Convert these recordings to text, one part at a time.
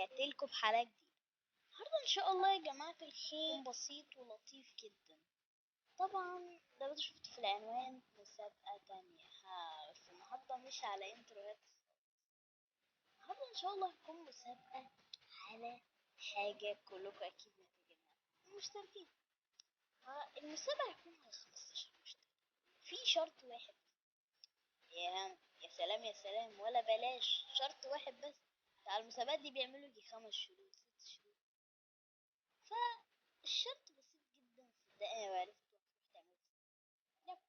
ورجعت لكم في حلقة جديدة. النهارده ان شاء الله يا جماعة الخير يكون بسيط ولطيف جدا. طبعا ده شفت في العنوان مسابقة تانية، بس النهارده مش على انتروهات. النهارده ان شاء الله هتكون مسابقة على حاجة كلكم اكيد محتاجينها، المشتركين. المسابقة هيكون على 15 مشترك في شرط واحد. يا سلام يا سلام، ولا بلاش شرط واحد بس. على المسابقات دي بيعملوا يجي 5 شروط 6 شروط، فالشرط بسيط جدا. صدقني وعرفت وهتروح تعمل. يب،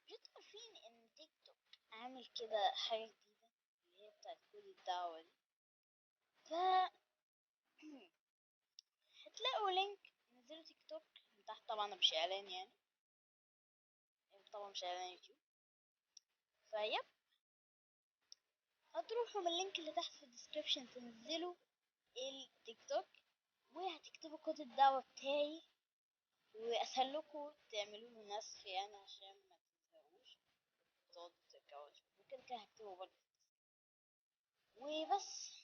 مش انتوا عارفين ان تيك توك عامل كده حاجة جديدة اللي هي بتاعت كود الدعوة دي؟ ف هتلاقوا لينك نزلوا تيك توك من تحت، طبعا مش اعلان يعني طبعا مش اعلان يوتيوب. فيب، هتروحوا من اللينك اللي تحت في الديسكريبشن تنزلوا التيك توك وهتكتبوا كود الدعوة بتاعي، واسهل لكم تعملوا له نسخ يعني عشان ما تنساوش تقعدوا ترجعوا وكده. كده هكتبه برضه وبس،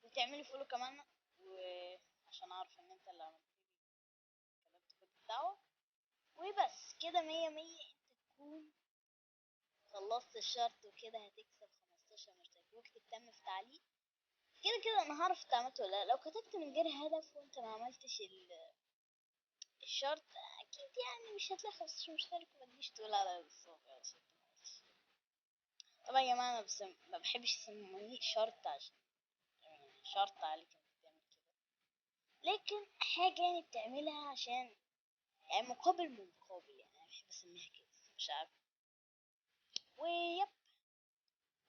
وتعملي فولو كمان، وعشان اعرف ان انت اللي عملت لي كتبت كود الدعوة. وبس كده 100 انت تكون خلصت الشرط، وكده هتكسب 15 مشترك. واكتب تم في تعليق. كده كده انا هعرف انت عملت ولا لا. لو كتبت من غير هدف وانت ما عملتش الشرط اكيد يعني مش هتلاقي 15 مشترك، وما تجيش تقول على الصوت. طبعا يا جماعه انا بس ما بحبش اسميه شرط، عشان يعني شرط عليك انك تعمل كده، لكن حاجه يعني بتعملها عشان يعني مقابل مقابل. يعني انا بحب اسميها كده، مش عارف. ويب،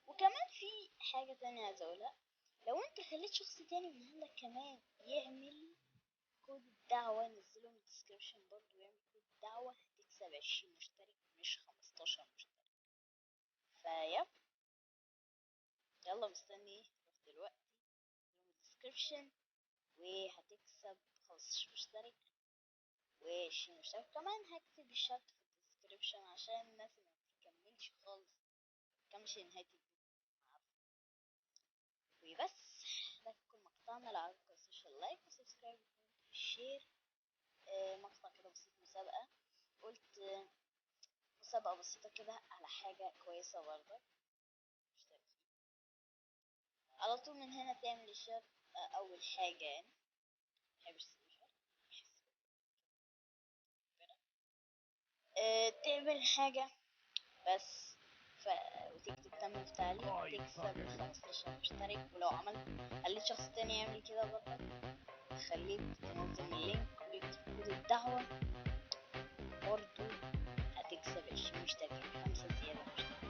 وكمان في حاجه تانية عايزه اقولها. لو انت خليت شخص تاني من عندك كمان يعمل كود الدعوة، نزله من الديسكريبشن برضو، يعمل كود الدعوة، هتكسب 20 مشترك مش 15 مشترك. فيب، يلا مستني ايه؟ روح دلوقتي من الديسكريبشن وهتكسب 15 مشترك و20 مشترك. كمان هكتب الشرط في الديسكريبشن عشان الناس اللي متكملش خالص متكملش نهاية الفيديو. وبس، ده كل مقطعنا. لو عجبكم السوشيال لايك وسبسكرايب وشير. مقطع كده بسيط، مسابقة. قلت مسابقة بسيطة كده على حاجة كويسة برضه. مشتركين على طول من هنا تعمل الشرط. أول حاجة يعني محبش اسمه شرط، تعمل حاجة بس وتكتب تم في تعليق تكسب 15 مشترك. ولو خليت شخص تاني يعمل كده برضه، خليت تنزل من اللينك ويكتب كود الدعوة برضه، هتكسب 20 مشترك، 5 زيادة مشترك.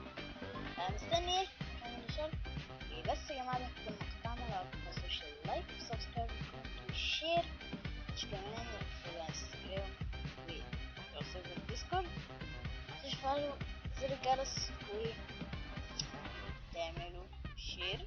فمستني ايه؟ كمل شرط. بس يا جماعة ده كل مقطعنا. لو عجبكم السوشيال لايك وسبسكرايب وكومنت وشير. مش كمان يدخلوا على انستجرام ويوصلوا الديسكورد، تفعلوا زر الجرس وتعملوا شير.